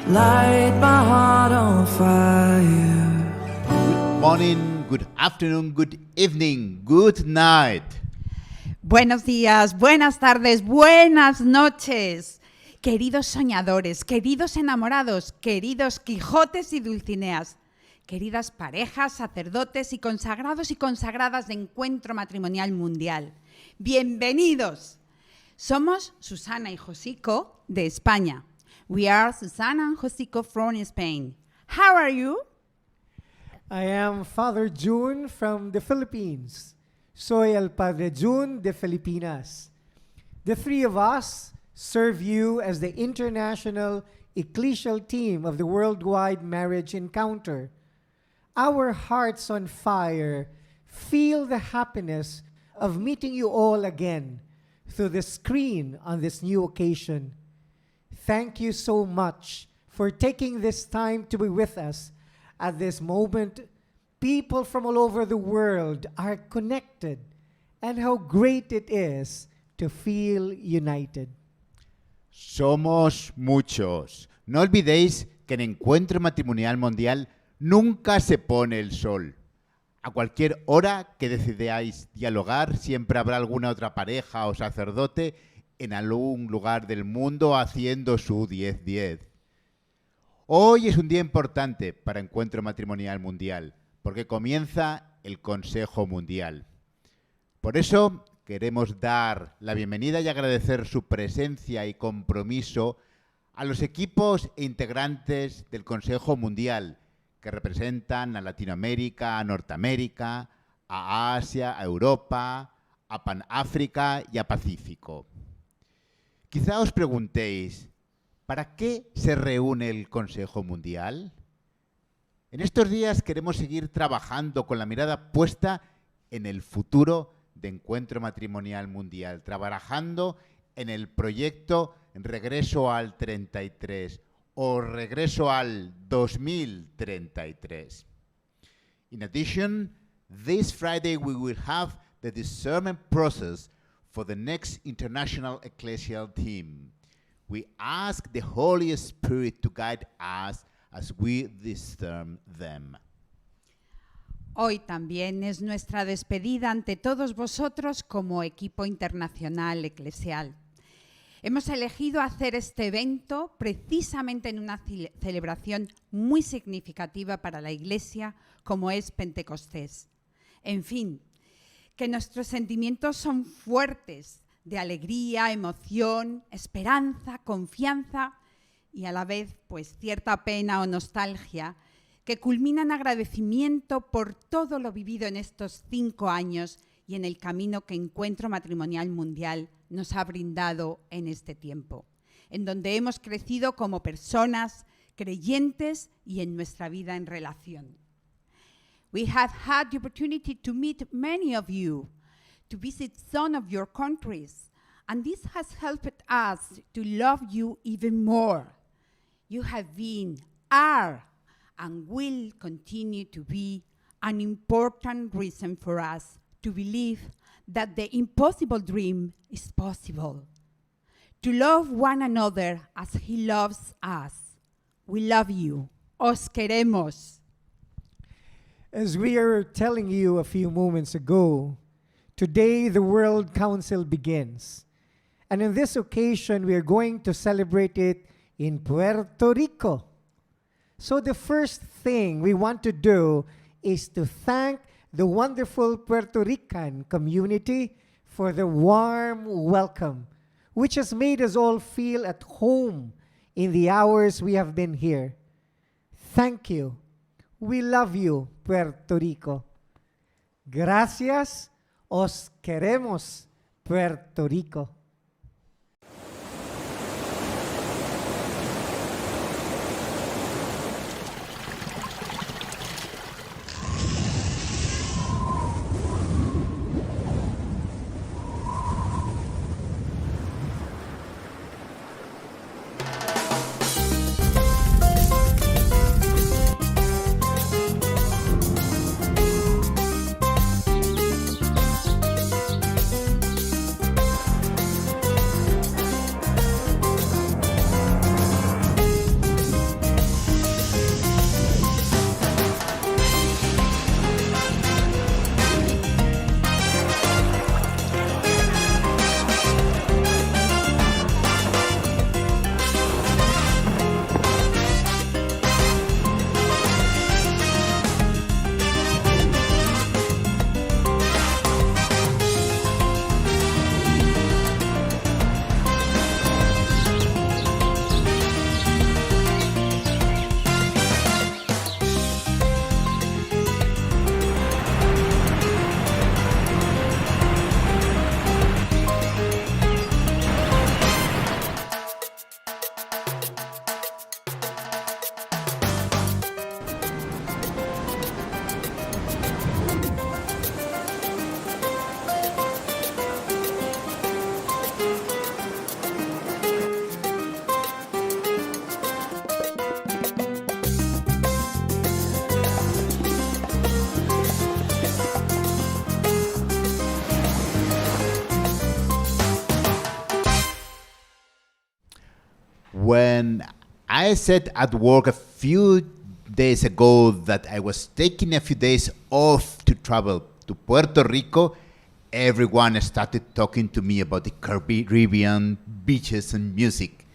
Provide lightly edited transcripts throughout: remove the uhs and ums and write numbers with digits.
light my heart on fire. Good morning, good afternoon, good evening, good night. Buenos días, buenas tardes, buenas noches. Queridos soñadores, queridos enamorados, queridos Quijotes y Dulcineas, queridas parejas, sacerdotes y consagradas de Encuentro Matrimonial Mundial. ¡Bienvenidos! Somos Susana y Josico de España. We are Susana and Josico from Spain. How are you? I am Father June from the Philippines. Soy el Padre June de Filipinas. The three of us serve you as the international ecclesial team of the Worldwide Marriage Encounter. Our hearts on fire feel the happiness of meeting you all again through the screen on this new occasion. Thank you so much for taking this time to be with us. At this moment, people from all over the world are connected, and how great it is to feel united. Somos muchos. No olvidéis que en Encuentro Matrimonial Mundial nunca se pone el sol. A cualquier hora que decidáis dialogar, siempre habrá alguna otra pareja o sacerdote en algún lugar del mundo haciendo su 10-10. Hoy es un día importante para Encuentro Matrimonial Mundial, porque comienza el Consejo Mundial. Por eso queremos dar la bienvenida y agradecer su presencia y compromiso a los equipos e integrantes del Consejo Mundial, que representan a Latinoamérica, a Norteamérica, a Asia, a Europa, a Panáfrica y a Pacífico. Quizá os preguntéis, ¿para qué se reúne el Consejo Mundial? En estos días queremos seguir trabajando con la mirada puesta en el futuro de Encuentro Matrimonial Mundial, trabajando en el proyecto Regreso al 33 o Regreso al 2033. In addition, this Friday we will have the discernment process for the next International Ecclesial Team. We ask the Holy Spirit to guide us as we discern them. Hoy también es nuestra despedida ante todos vosotros como equipo internacional eclesial. Hemos elegido hacer este evento precisamente en una celebración muy significativa para la Iglesia como es Pentecostés. En fin, que nuestros sentimientos son fuertes de alegría, emoción, esperanza, confianza y a la vez pues cierta pena o nostalgia que culminan agradecimiento por todo lo vivido en estos 5 años y en el camino que Encuentro Matrimonial Mundial nos ha brindado en este tiempo, en donde hemos crecido como personas creyentes y en nuestra vida en relación. We have had the opportunity to meet many of you, to visit some of your countries, and this has helped us to love you even more. You have been, are, and will continue to be an important reason for us to believe that the impossible dream is possible. To love one another as He loves us. We love you. Os queremos. As we are telling you a few moments ago, today the World Council begins. And on this occasion, we are going to celebrate it in Puerto Rico. So the first thing we want to do is to thank the wonderful Puerto Rican community for the warm welcome, which has made us all feel at home in the hours we have been here. Thank you. We love you, Puerto Rico. Gracias. Os queremos, Puerto Rico. And I said at work a few days ago that I was taking a few days off to travel to Puerto Rico. Everyone started talking to me about the Caribbean, beaches and music.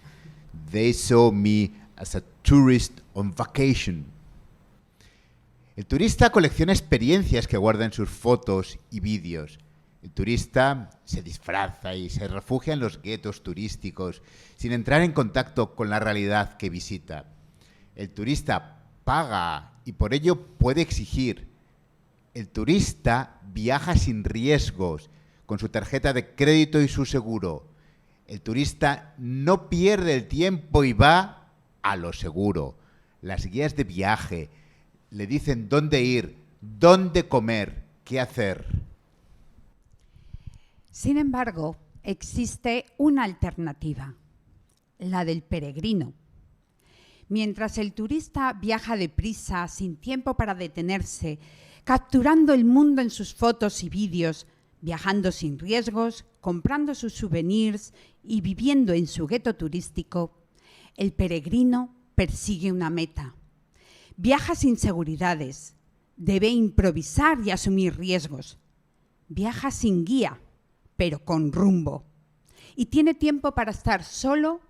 They saw me as a tourist on vacation. El turista colecciona experiencias que guarda en sus fotos y vídeos. El turista se disfraza y se refugia en los guetos turísticos sin entrar en contacto con la realidad que visita. El turista paga y por ello puede exigir. El turista viaja sin riesgos, con su tarjeta de crédito y su seguro. El turista no pierde el tiempo y va a lo seguro. Las guías de viaje le dicen dónde ir, dónde comer, qué hacer. Sin embargo, existe una alternativa, la del peregrino. Mientras el turista viaja deprisa, sin tiempo para detenerse, capturando el mundo en sus fotos y vídeos, viajando sin riesgos, comprando sus souvenirs y viviendo en su gueto turístico, el peregrino persigue una meta. Viaja sin seguridades, debe improvisar y asumir riesgos. Viaja sin guía, pero con rumbo. Y tiene tiempo para estar solo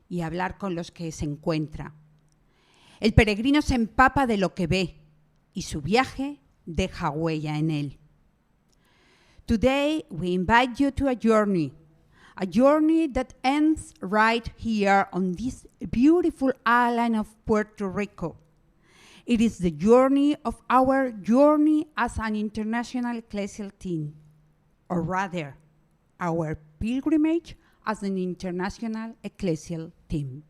y hablar con los que se encuentra. El peregrino se empapa de lo que ve y su viaje deja huella en él. Today we invite you to a journey that ends right here on this beautiful island of Puerto Rico. It is the journey of our journey as an international ecclesial team, or rather, our pilgrimage as an international ecclesial team.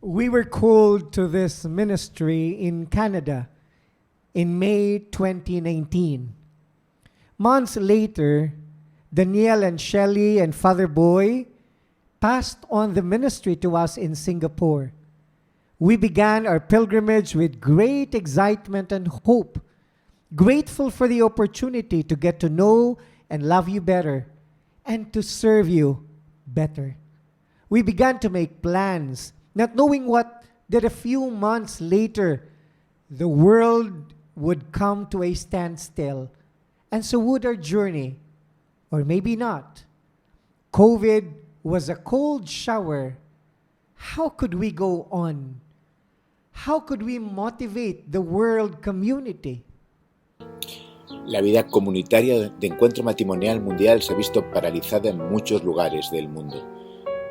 We were called to this ministry in Canada in May 2019. Months later, Danielle and Shelley and Father Boy passed on the ministry to us in Singapore. We began our pilgrimage with great excitement and hope, grateful for the opportunity to get to know and love you better and to serve you better. We began to make plans, not knowing that a few months later, the world would come to a standstill, and so would our journey, or maybe not. COVID was a cold shower. How could we go on? How could we motivate the world community? La vida comunitaria de Encuentro Matrimonial Mundial se ha visto paralizada en muchos lugares del mundo.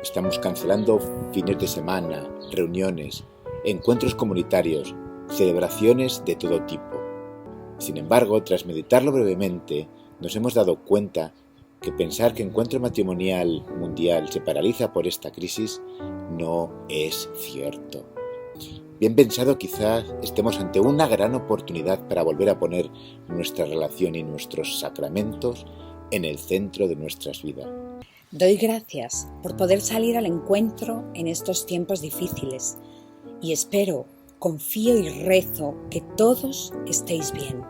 Estamos cancelando fines de semana, reuniones, encuentros comunitarios, celebraciones de todo tipo. Sin embargo, tras meditarlo brevemente, nos hemos dado cuenta que pensar que Encuentro Matrimonial Mundial se paraliza por esta crisis no es cierto. Bien pensado, quizás estemos ante una gran oportunidad para volver a poner nuestra relación y nuestros sacramentos en el centro de nuestras vidas. Doy gracias por poder salir al encuentro en estos tiempos difíciles y espero, confío y rezo que todos estéis bien.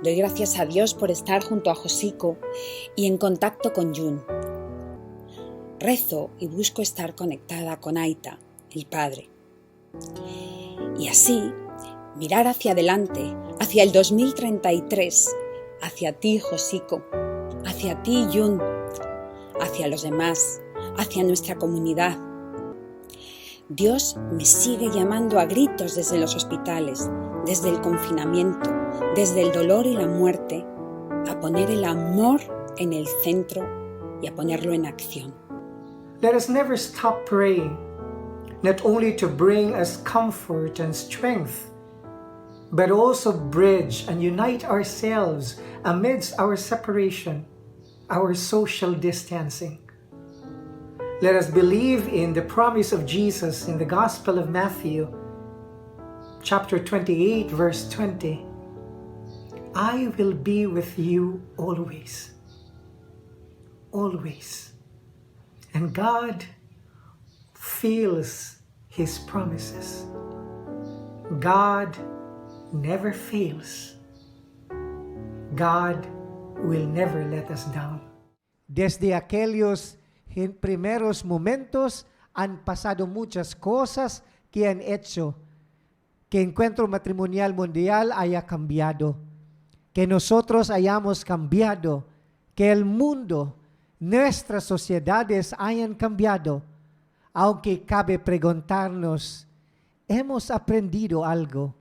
Doy gracias a Dios por estar junto a Josico y en contacto con Jun. Rezo y busco estar conectada con Aita, el Padre. Y así, mirar hacia adelante, hacia el 2033, hacia ti, Josico, hacia ti, Jun, hacia los demás, hacia nuestra comunidad. Dios me sigue llamando a gritos desde los hospitales, desde el confinamiento, desde el dolor y la muerte, a poner el amor en el centro y a ponerlo en acción. Let us never stop praying, not only to bring us comfort and strength, but also bridge and unite ourselves amidst our separation, our social distancing. Let us believe in the promise of Jesus in the Gospel of Matthew, chapter 28, verse 20. I will be with you always. Always. And God fulfills His promises. God never fails. God will never let us down. Desde aquellos primeros momentos Han pasado muchas cosas que han hecho que Encuentro Matrimonial Mundial haya cambiado, que nosotros hayamos cambiado, que el mundo, nuestras sociedades hayan cambiado, aunque cabe preguntarnos, ¿hemos aprendido algo?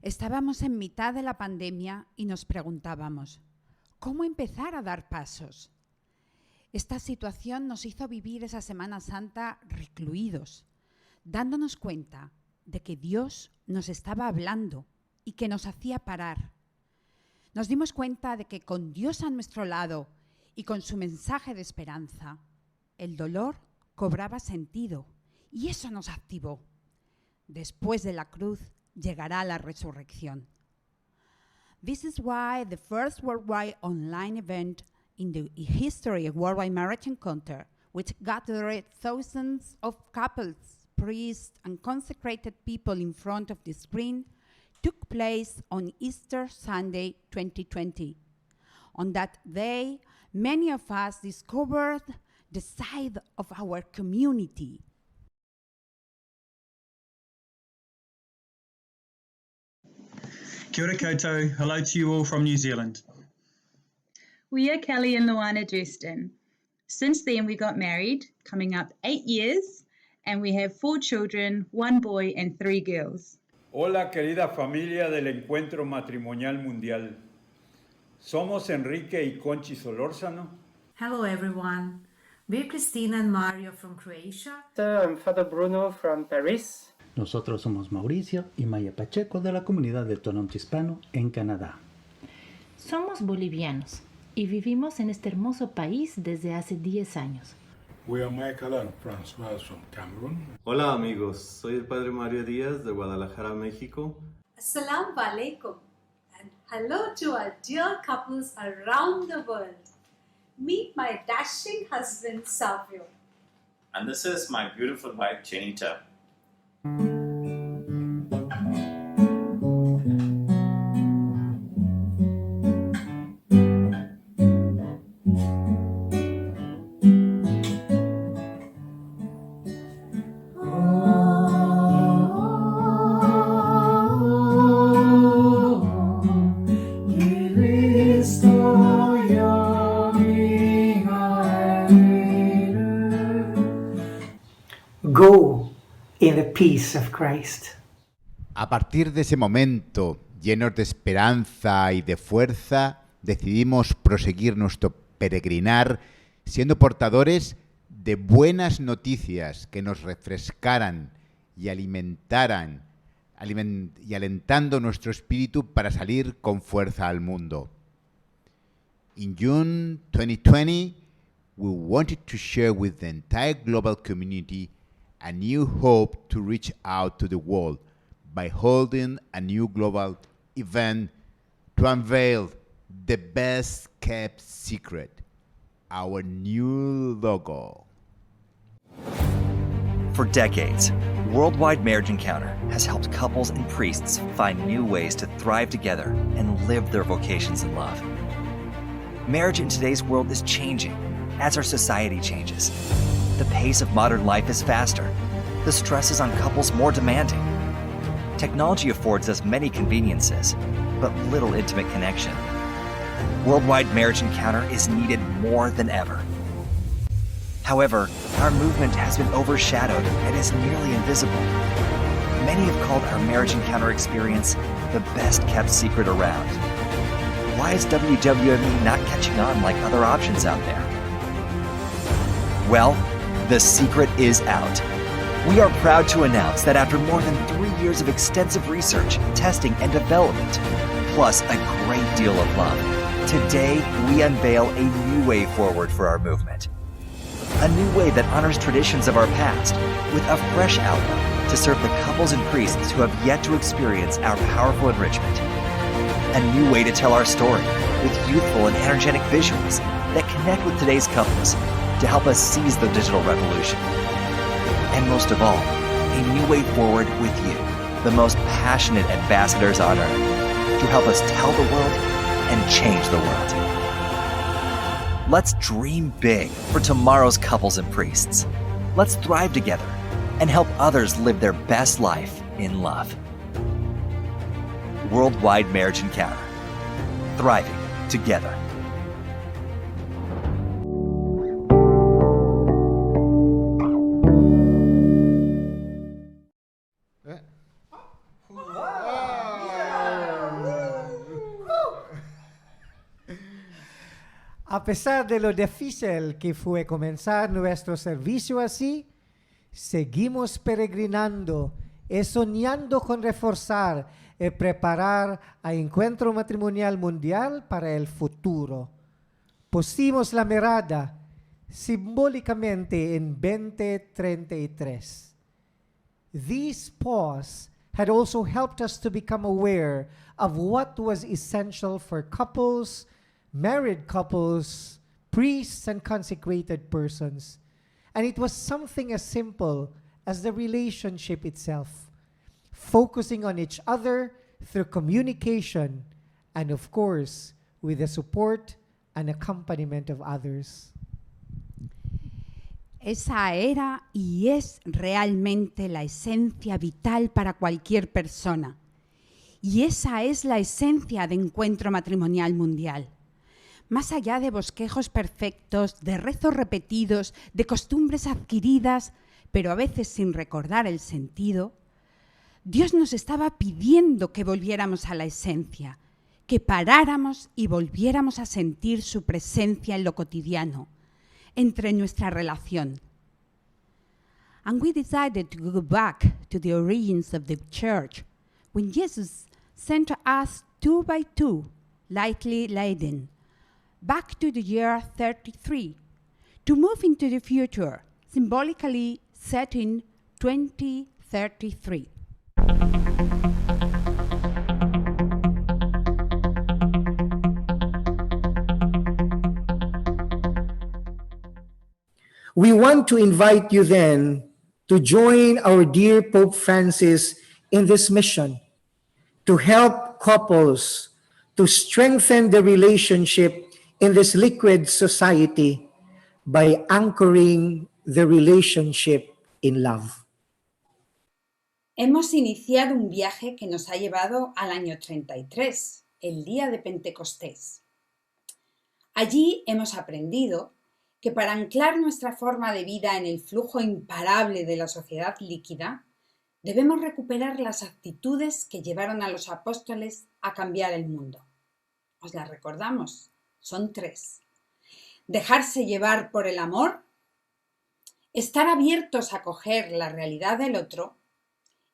Estábamos en mitad de la pandemia y nos preguntábamos, ¿cómo empezar a dar pasos? Esta situación nos hizo vivir esa Semana Santa recluidos, dándonos cuenta de que Dios nos estaba hablando y que nos hacía parar. Nos dimos cuenta de que con Dios a nuestro lado y con su mensaje de esperanza, el dolor cobraba sentido y eso nos activó. Después de la cruz llegará la resurrección. This is why the first worldwide online event in the history of Worldwide Marriage Encounter, which gathered thousands of couples, priests, and consecrated people in front of the screen, took place on Easter Sunday 2020. On that day, many of us discovered the side of our community. Kia ora koutou, hello to you all from New Zealand. We are Kelly and Luana Justin. Since then, we got married, coming up 8 years, and we have 4 children, 1 boy and 3 girls. Hola, querida familia del Encuentro Matrimonial Mundial. Somos Enrique y Conchi Solórzano. Hello, everyone. We're Christina and Mario from Croatia. I'm Father Bruno from Paris. Nosotros somos Mauricio y Maya Pacheco de la comunidad de Toronto Hispano en Canadá. Somos bolivianos y vivimos en este hermoso país desde hace 10 años. We are Michael and Francois from Cameroon. Hola amigos, soy el Padre Mario Díaz de Guadalajara, México. Assalamu alaikum and hello to our dear couples around the world. Meet my dashing husband Savio. And this is my beautiful wife Janita. Go in the peace of Christ. A partir de ese momento, llenos de esperanza y de fuerza, decidimos proseguir nuestro peregrinar siendo portadores de buenas noticias que nos refrescaran y alimentaran, y alentando nuestro espíritu para salir con fuerza al mundo. In June 2020, we wanted to share with the entire global community a new hope to reach out to the world by holding a new global event to unveil the best kept secret, our new logo. For decades, Worldwide Marriage Encounter has helped couples and priests find new ways to thrive together and live their vocations in love. Marriage in today's world is changing as our society changes. The pace of modern life is faster. The stress is on couples more demanding. Technology affords us many conveniences, but little intimate connection. Worldwide Marriage Encounter is needed more than ever. However, our movement has been overshadowed and is nearly invisible. Many have called our Marriage Encounter experience the best kept secret around. Why is WWME not catching on like other options out there? Well, the secret is out. We are proud to announce that after more than 3 years of extensive research, testing, and development, plus a great deal of love, today we unveil a new way forward for our movement. A new way that honors traditions of our past with a fresh outlook to serve the couples and priests who have yet to experience our powerful enrichment. A new way to tell our story with youthful and energetic visuals that connect with today's couples to help us seize the digital revolution. And most of all, a new way forward with you, the most passionate ambassadors on earth, to help us tell the world and change the world. Let's dream big for tomorrow's couples and priests. Let's thrive together and help others live their best life in love. Worldwide Marriage Encounter. Thriving together. A pesar de lo difícil que fue comenzar nuestro servicio así, seguimos peregrinando y soñando con reforzar y preparar al encuentro matrimonial mundial para el futuro. Pusimos la mirada simbólicamente en 2033. These pause had also helped us to become aware of what was essential for couples, married couples, priests, and consecrated persons. And it was something as simple as the relationship itself, focusing on each other through communication and, of course, with the support and accompaniment of others. Esa era y es realmente la esencia vital para cualquier persona. Y esa es la esencia de Encuentro Matrimonial Mundial. Más allá de bosquejos perfectos, de rezos repetidos, de costumbres adquiridas, pero a veces sin recordar el sentido, Dios nos estaba pidiendo que volviéramos a la esencia, que paráramos y volviéramos a sentir su presencia en lo cotidiano, entre nuestra relación. And we decided to go back to the origins of the church, when Jesus sent us 2 by 2, lightly laden, back to the year 33, to move into the future, symbolically set in 2033. We want to invite you then to join our dear Pope Francis in this mission to help couples to strengthen the relationship in this liquid society by anchoring the relationship in love. Hemos iniciado un viaje que nos ha llevado al año 33, el día de Pentecostés. Allí hemos aprendido que para anclar nuestra forma de vida en el flujo imparable de la sociedad líquida, debemos recuperar las actitudes que llevaron a los apóstoles a cambiar el mundo. ¿Os las recordamos? Son 3. Dejarse llevar por el amor, estar abiertos a acoger la realidad del otro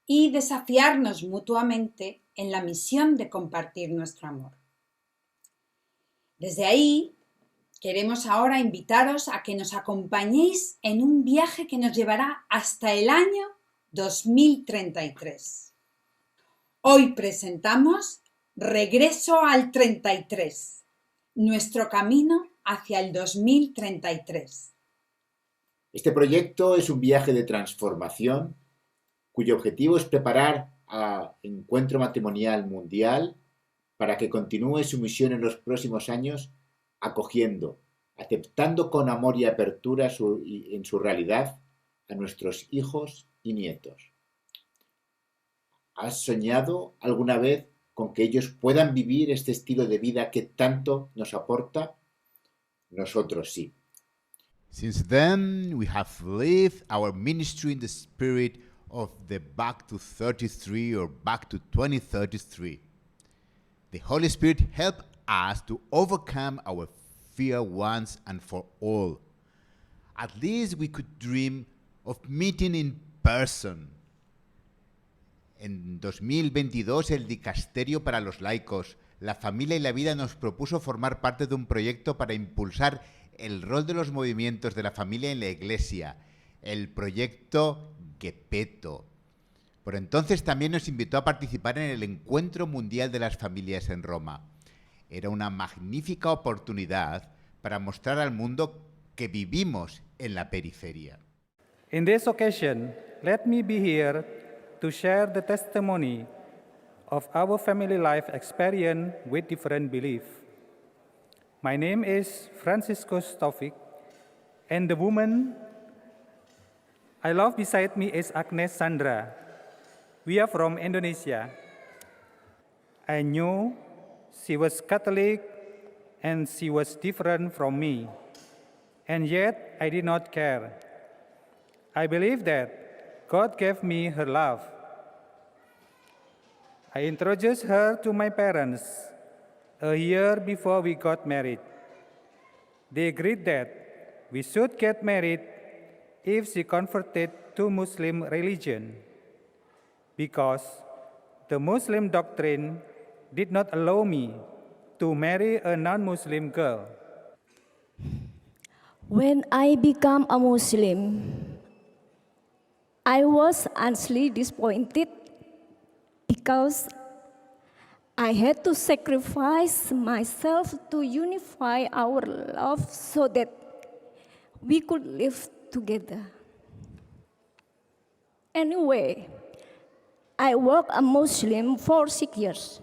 y desafiarnos mutuamente en la misión de compartir nuestro amor. Desde ahí, queremos ahora invitaros a que nos acompañéis en un viaje que nos llevará hasta el año 2033. Hoy presentamos Regreso al 33, nuestro camino hacia el 2033. Este proyecto es un viaje de transformación cuyo objetivo es preparar a Encuentro Matrimonial Mundial para que continúe su misión en los próximos años acogiendo, aceptando con amor y apertura en su realidad a nuestros hijos y nietos. ¿Has soñado alguna vez con que ellos puedan vivir este estilo de vida que tanto nos aporta? Nosotros sí. Since then, we have lived our ministry in the spirit of the back to 33 or back to 2033. The Holy Spirit helped us to overcome our fear once and for all. At least we could dream of meeting in person. En 2022, el Dicasterio para los Laicos, la Familia y la Vida nos propuso formar parte de un proyecto para impulsar el rol de los movimientos de la familia en la Iglesia, el proyecto Gepeto. Por entonces también nos invitó a participar en el Encuentro Mundial de las Familias en Roma. Era una magnífica oportunidad para mostrar al mundo que vivimos en la periferia. In this occasion, let me be here to share the testimony of our family life experience with different belief. My name is Franciscus Taufik, and the woman I love beside me is Agnes Sandra. We are from Indonesia. I knew she was Catholic and she was different from me, and yet I did not care. I believe that God gave me her love. I introduced her to my parents a year before we got married. They agreed that we should get married if she converted to Muslim religion, because the Muslim doctrine did not allow me to marry a non-Muslim girl. When I became a Muslim, I was honestly disappointed because I had to sacrifice myself to unify our love so that we could live together. Anyway, I worked a Muslim for 6 years.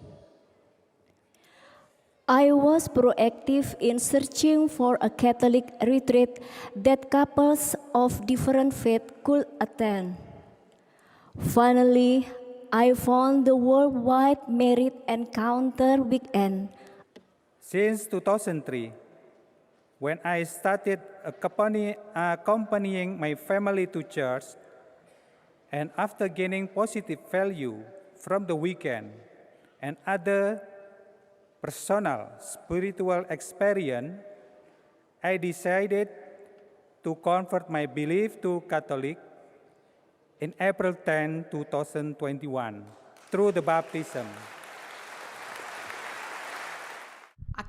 I was proactive in searching for a Catholic retreat that couples of different faiths could attend. Finally, I found the worldwide Married Encounter Weekend. Since 2003, when I started accompanying my family to church, and after gaining positive value from the weekend and other personal spiritual experience, I decided to convert my belief to Catholic in April 10, 2021, through the baptism.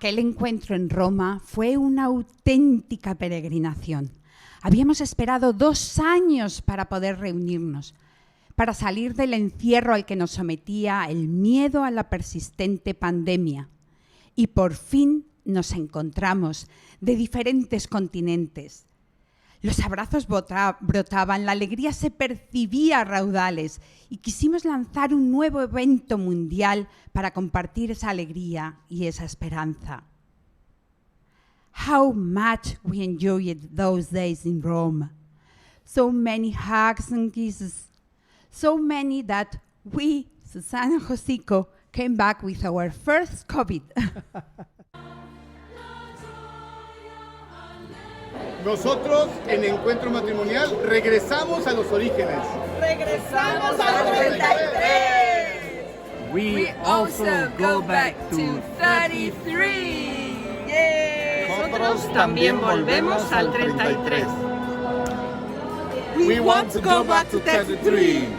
Aquel encuentro en Roma fue una auténtica peregrinación. Habíamos esperado 2 años para poder reunirnos, para salir del encierro al que nos sometía el miedo a la persistente pandemia. Y por fin nos encontramos de diferentes continentes. Los abrazos brotaban, la alegría se percibía a raudales y quisimos lanzar un nuevo evento mundial para compartir esa alegría y esa esperanza. How much we enjoyed those days in Rome. So many hugs and kisses. So many that we, Susana and Josico, came back with our first COVID. Nosotros, en Encuentro Matrimonial, regresamos a los orígenes. ¡Regresamos a los 33! We also go back to 33. Yeah. Nosotros también volvemos al 33. We want to go back to 33.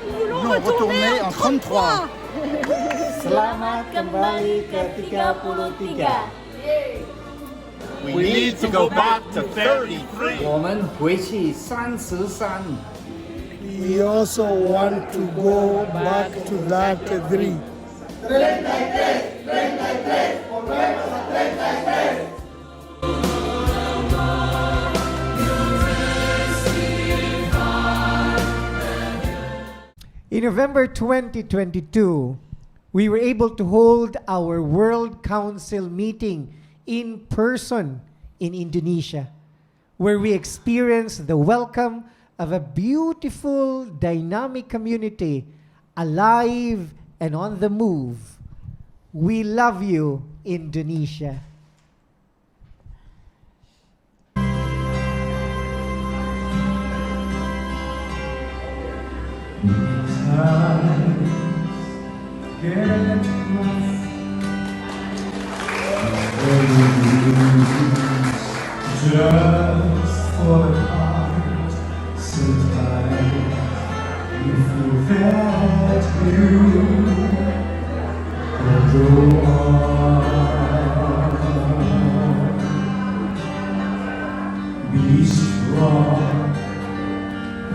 Nous retourner en 33. Selamat kembali ke 33. We need to go back to 33. 我们回去33. We also want to go back to that 33. 33, 33, volvemos a 33. In November 2022, we were able to hold our World Council meeting in person in Indonesia, where we experienced the welcome of a beautiful, dynamic community, alive and on the move. We love you, Indonesia. Just for the heart, so tired. If you felt you go on, be strong,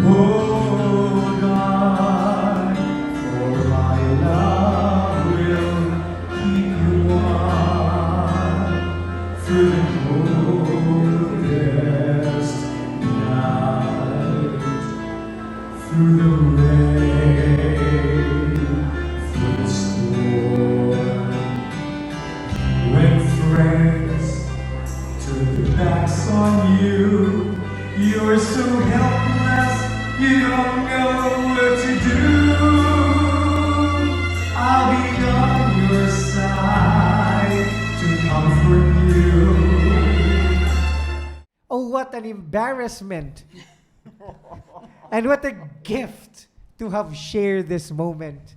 hold on, for my love will keep you warm through the coldest night, through the rain, through the storm. When friends turn their backs on you, you're so helpless, you don't know what to do. I'll be on your side to comfort you. Oh, what an embarrassment. And what a gift to have shared this moment.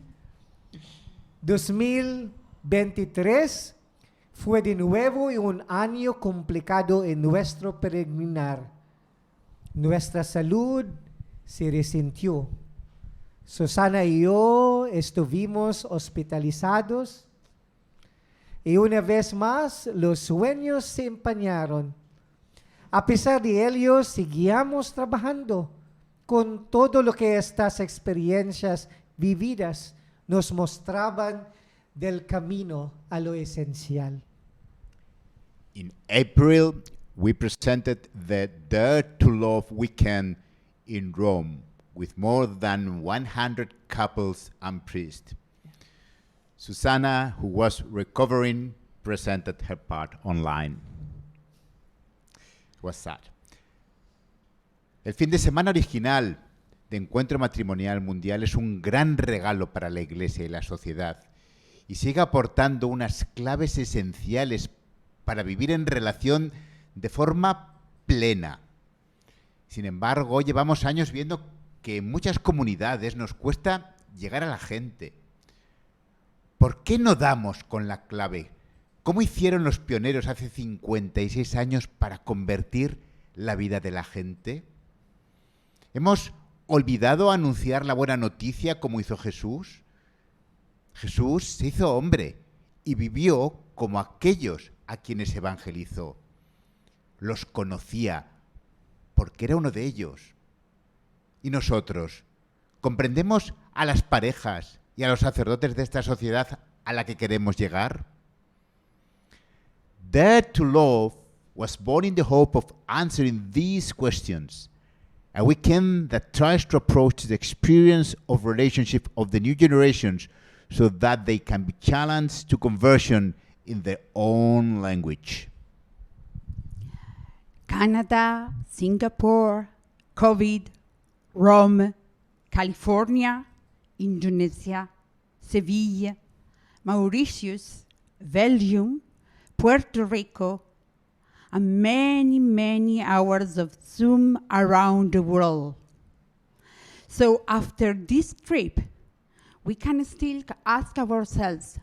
2023 fue de nuevo un año complicado en nuestro peregrinar. Nuestra salud se resintió. Susana y yo estuvimos hospitalizados y una vez más los sueños se empañaron. A pesar de ello, seguíamos trabajando con todo lo que estas experiencias vividas nos mostraban del camino a lo esencial. In April, we presented the Dare to Love weekend in Rome with more than 100 couples and priests. Susana, who was recovering, presented her part online. It was sad. El fin de semana original de Encuentro Matrimonial Mundial es un gran regalo para la Iglesia y la sociedad y sigue aportando unas claves esenciales para vivir en relación de forma plena. Sin embargo, llevamos años viendo que en muchas comunidades nos cuesta llegar a la gente. ¿Por qué no damos con la clave? ¿Cómo hicieron los pioneros hace 56 años para convertir la vida de la gente? ¿Hemos olvidado anunciar la buena noticia como hizo Jesús? Jesús se hizo hombre y vivió como aquellos a quienes evangelizó. Los conocía porque era uno de ellos. Y nosotros, ¿comprendemos a las parejas y a los sacerdotes de esta sociedad a la que queremos llegar? Dare to Love was born in the hope of answering these questions, a weekend that tries to approach the experience of relationship of the new generations so that they can be challenged to conversion in their own language. Canadá, Singapore, COVID, Rome, California, Indonesia, Sevilla, Mauritius, Belgium, Puerto Rico, and many, many hours of Zoom around the world. So after this trip, we can still ask ourselves,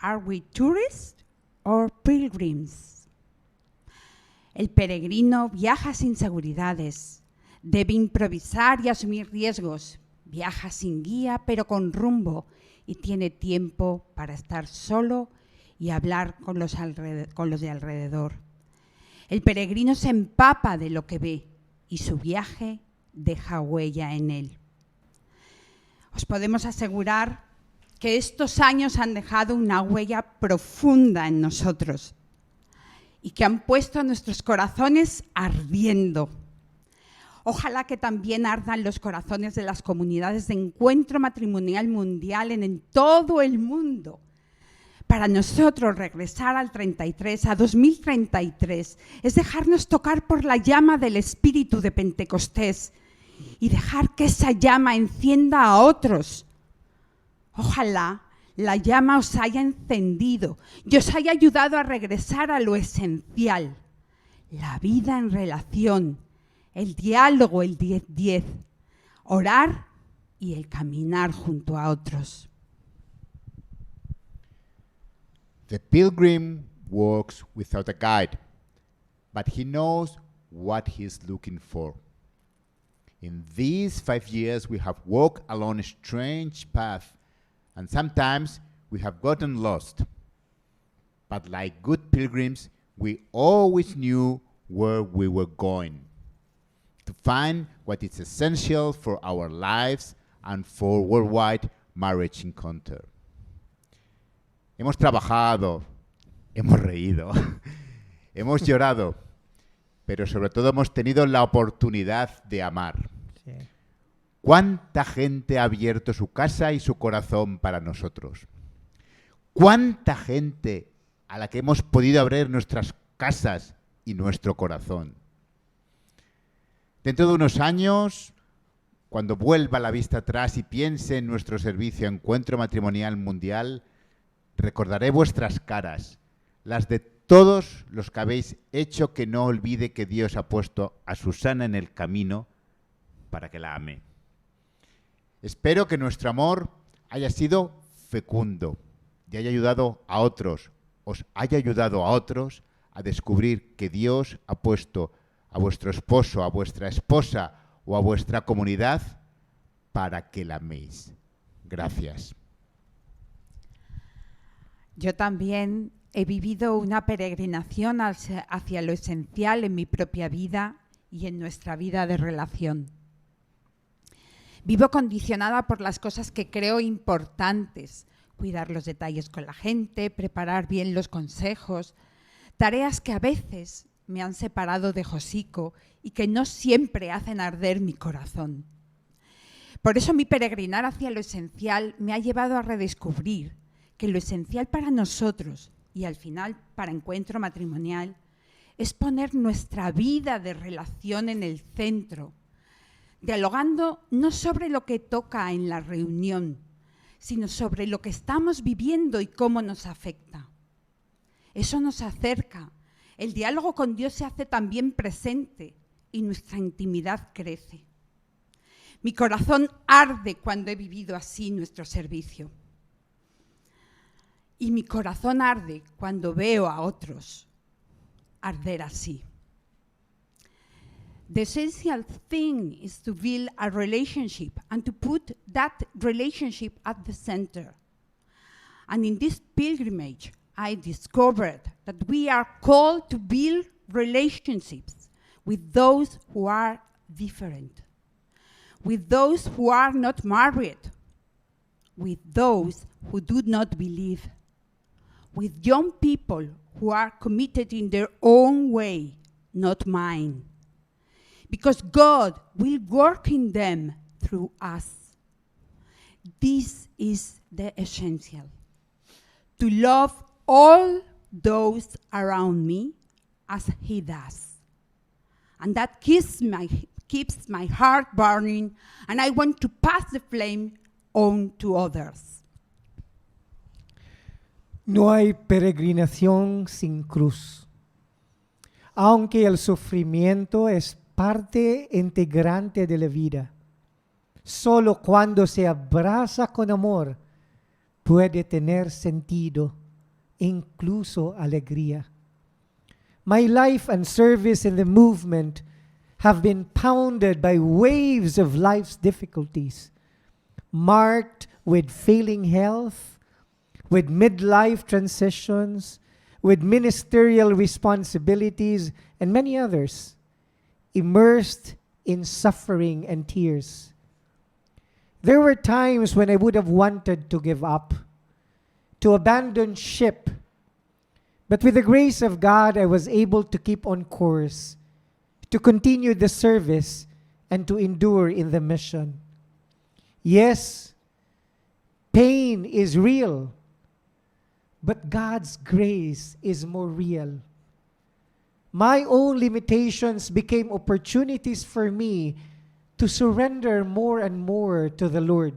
are we tourists or pilgrims? El peregrino viaja sin seguridades, debe improvisar y asumir riesgos, viaja sin guía pero con rumbo y tiene tiempo para estar solo y hablar con los de alrededor. El peregrino se empapa de lo que ve y su viaje deja huella en él. Os podemos asegurar que estos años han dejado una huella profunda en nosotros y que han puesto nuestros corazones ardiendo. Ojalá que también ardan los corazones de las comunidades de encuentro matrimonial mundial en todo el mundo. Para nosotros regresar al 33, a 2033, es dejarnos tocar por la llama del Espíritu de Pentecostés y dejar que esa llama encienda a otros. Ojalá la llama os haya encendido y os haya ayudado a regresar a lo esencial, la vida en relación, el diálogo, el 10-10, orar y el caminar junto a otros. The pilgrim walks without a guide, but he knows what he is looking for. In these 5 years, we have walked along a strange path, and sometimes we have gotten lost. But like good pilgrims, we always knew where we were going, to find what is essential for our lives and for worldwide marriage encounter. Hemos trabajado, hemos reído, hemos llorado, pero sobre todo hemos tenido la oportunidad de amar. Sí. ¿Cuánta gente ha abierto su casa y su corazón para nosotros? ¿Cuánta gente a la que hemos podido abrir nuestras casas y nuestro corazón? Dentro de unos años, cuando vuelva la vista atrás y piense en nuestro servicio Encuentro Matrimonial Mundial, recordaré vuestras caras, las de todos los que habéis hecho que no olvide que Dios ha puesto a Susana en el camino para que la ame. Espero que nuestro amor haya sido fecundo y haya ayudado a otros, os haya ayudado a otros a descubrir que Dios ha puesto a vuestro esposo, a vuestra esposa o a vuestra comunidad para que la améis. Gracias. Yo también he vivido una peregrinación hacia lo esencial en mi propia vida y en nuestra vida de relación. Vivo condicionada por las cosas que creo importantes, cuidar los detalles con la gente, preparar bien los consejos, tareas que a veces me han separado de Josico y que no siempre hacen arder mi corazón. Por eso mi peregrinar hacia lo esencial me ha llevado a redescubrir que lo esencial para nosotros y al final para Encuentro Matrimonial es poner nuestra vida de relación en el centro, dialogando no sobre lo que toca en la reunión, sino sobre lo que estamos viviendo y cómo nos afecta. Eso nos acerca, el diálogo con Dios se hace también presente y nuestra intimidad crece. Mi corazón arde cuando he vivido así nuestro servicio. Y mi corazón arde cuando veo a otros arder así. The essential thing is to build a relationship and to put that relationship at the center. And in this pilgrimage, I discovered that we are called to build relationships with those who are different, with those who are not married, with those who do not believe, with young people who are committed in their own way, not mine. Because God will work in them through us. This is the essential. To love all those around me as He does. And that keeps my heart burning, and I want to pass the flame on to others. No hay peregrinación sin cruz. Aunque el sufrimiento es parte integrante de la vida, solo cuando se abraza con amor puede tener sentido, incluso alegría. My life and service in the movement have been pounded by waves of life's difficulties, marked with failing health, with midlife transitions, with ministerial responsibilities, and many others, immersed in suffering and tears. There were times when I would have wanted to give up, to abandon ship, but with the grace of God, I was able to keep on course, to continue the service, and to endure in the mission. Yes, pain is real, but God's grace is more real. My own limitations became opportunities for me to surrender more and more to the Lord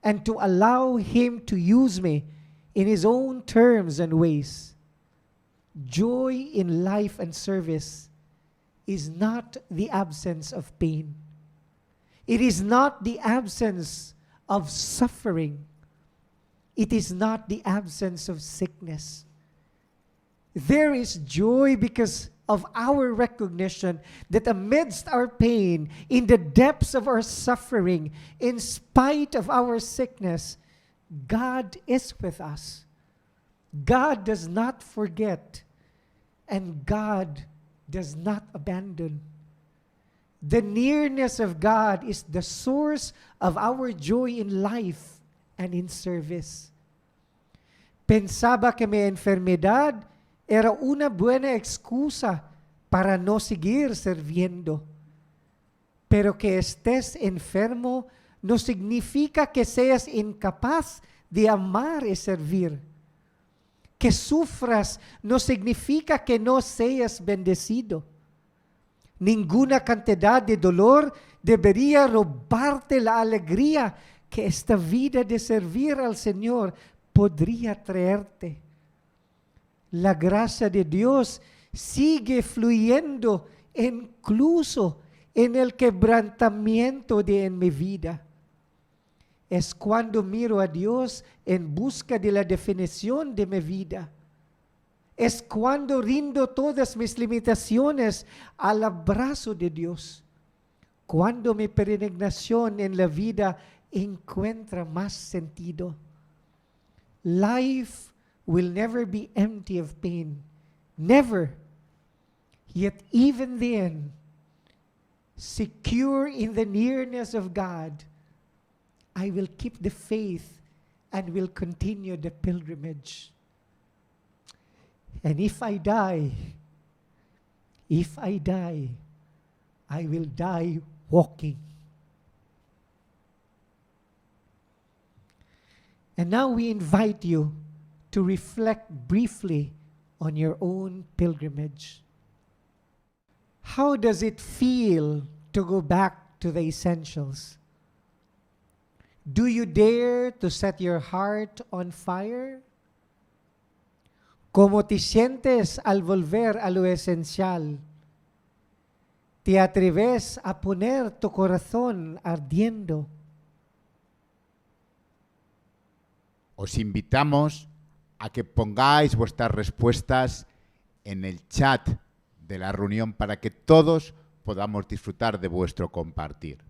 and to allow Him to use me in His own terms and ways. Joy in life and service is not the absence of pain. It is not the absence of suffering. It is not the absence of sickness. There is joy because of our recognition that amidst our pain, in the depths of our suffering, in spite of our sickness, God is with us. God does not forget, and God does not abandon. The nearness of God is the source of our joy in life and in service. Pensaba que mi enfermedad era una buena excusa para no seguir sirviendo. Pero que estés enfermo no significa que seas incapaz de amar y servir. Que sufras no significa que no seas bendecido. Ninguna cantidad de dolor debería robarte la alegría que esta vida de servir al Señor podría traerte. La gracia de Dios sigue fluyendo incluso en el quebrantamiento de mi vida. Es cuando miro a Dios en busca de la definición de mi vida. Es cuando rindo todas mis limitaciones al abrazo de Dios. Cuando mi peregrinación en la vida encuentra más sentido. Life will never be empty of pain. Never. Yet even then, secure in the nearness of God, I will keep the faith and will continue the pilgrimage. And if I die, I will die walking. And now we invite you to reflect briefly on your own pilgrimage. How does it feel to go back to the essentials? Do you dare to set your heart on fire? ¿Cómo te sientes al volver a lo esencial? ¿Te atreves a poner tu corazón ardiendo? Os invitamos a que pongáis vuestras respuestas en el chat de la reunión para que todos podamos disfrutar de vuestro compartir.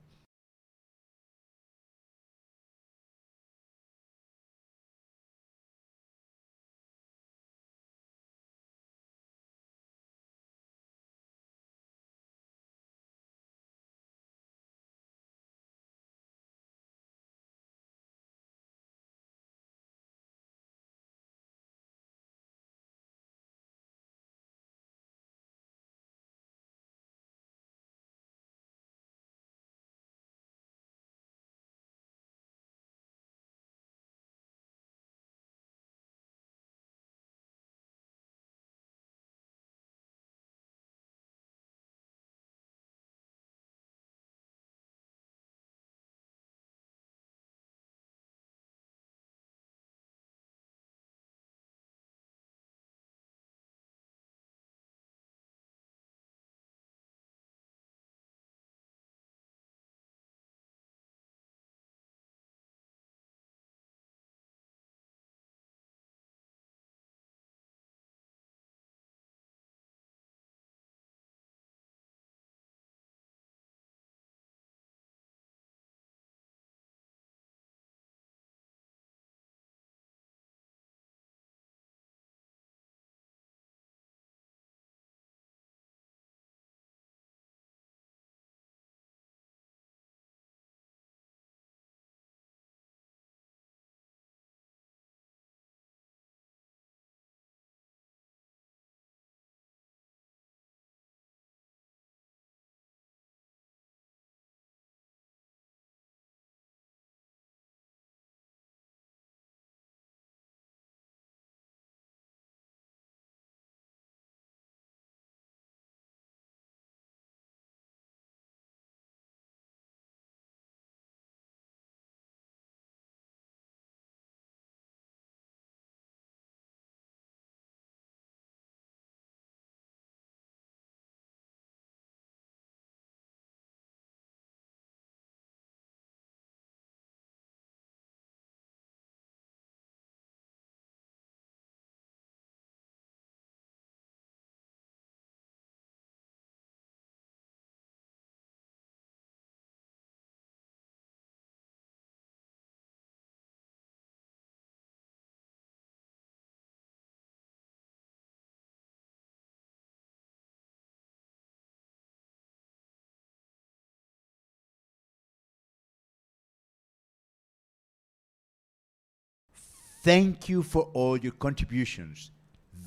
Thank you for all your contributions.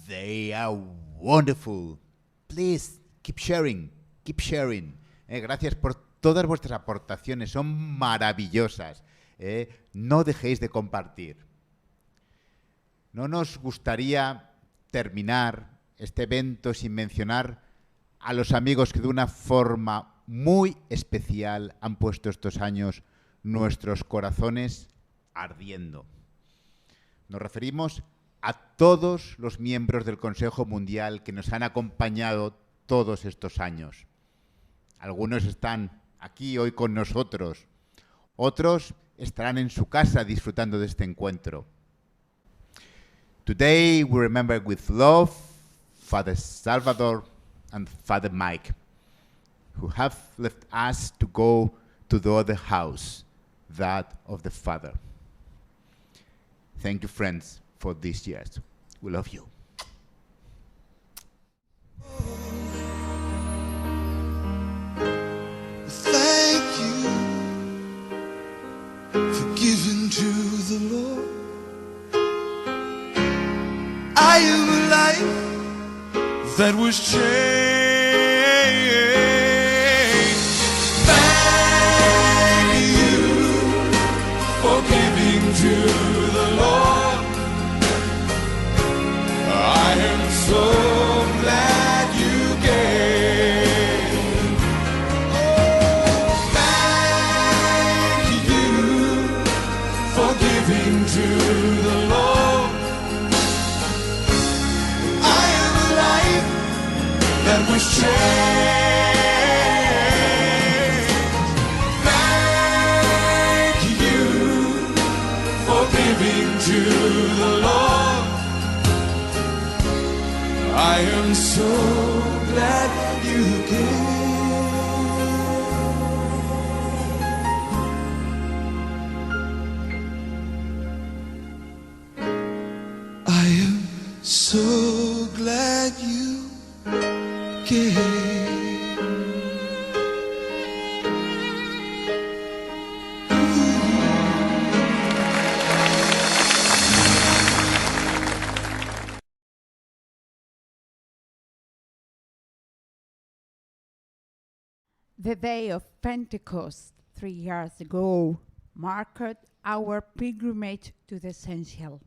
They are wonderful. Please, keep sharing, keep sharing. Gracias por todas vuestras aportaciones, son maravillosas. No dejéis de compartir. No nos gustaría terminar este evento sin mencionar a los amigos que de una forma muy especial han puesto estos años nuestros corazones ardiendo. Nos referimos a todos los miembros del Consejo Mundial que nos han acompañado todos estos años. Algunos están aquí hoy con nosotros, otros estarán en su casa disfrutando de este encuentro. Today we remember with love Father Salvador and Father Mike, who have left us to go to the other house, that of the Father. Thank you, friends, for these years. We love you. Thank you for giving to the Lord. I am a life that was changed. Thank you for giving to the Lord. I am so glad you gave. Oh, thank you for giving to the Lord. I am a life that was changed. Thank you for giving to the Lord. I am so glad you came. I am so glad you came. The day of Pentecost 3 years ago marked our pilgrimage to the essential.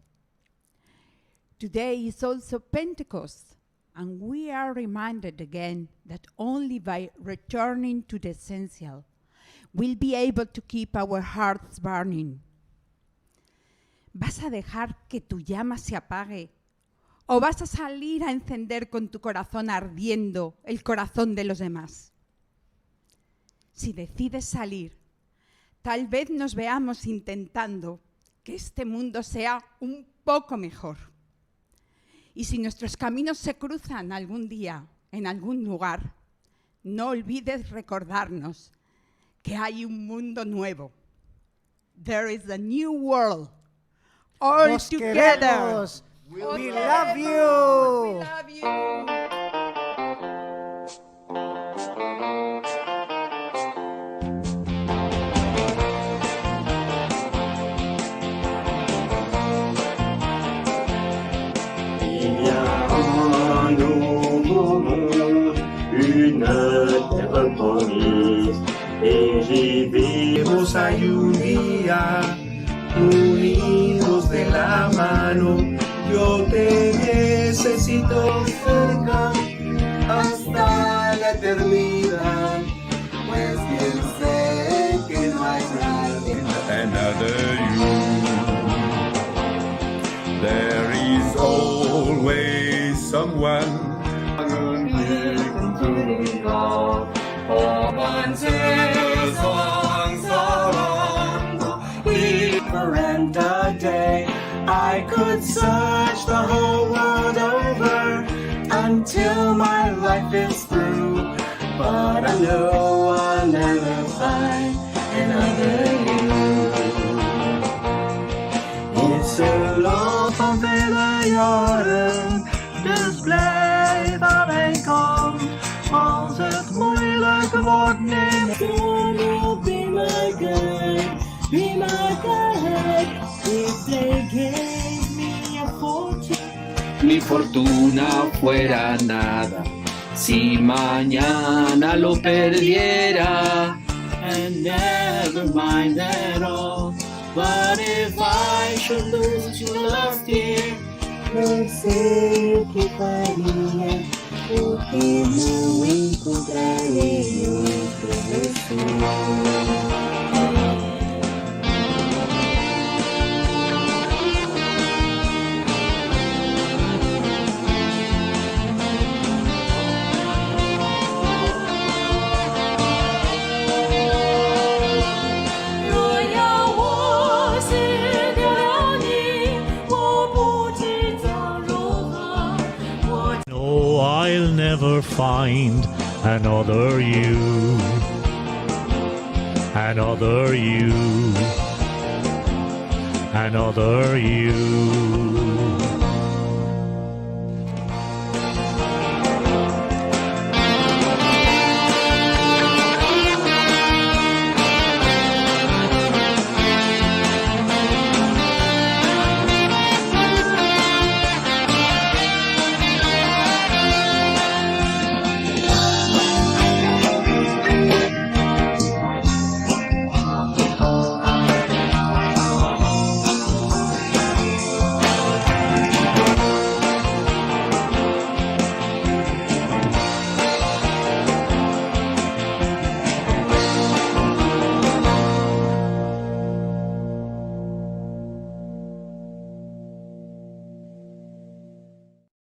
Today is also Pentecost, and we are reminded again that only by returning to the essential we'll be able to keep our hearts burning. ¿Vas a dejar que tu llama se apague? ¿O vas a salir a encender con tu corazón ardiendo el corazón de los demás? Si decides salir, tal vez nos veamos intentando que este mundo sea un poco mejor. Y si nuestros caminos se cruzan algún día en algún lugar, no olvides recordarnos que hay un mundo nuevo. There is a new world. All Los together. queremos. We love you. We love you. Une terre promise et j'y vivimos hay un día unidos de la mano. Yo te necesito cerca hasta la eternidad, pues bien sé que no hay nadie. Another you. There is always someone. And a day I could search the whole world over until my life is through, but I know I'll never find another you. It's a lot van vele jaren, dus blijf aankom. Als het moeilijk wordt, neem ik will be my guide, be my guide. If they came mi fortuna fuera nada, si mañana lo perdiera. And never mind at all, but if I should lose your love, dear, no sé qué faría, porque no encontraré otro beso. No, I'll never find another you, another you, another you.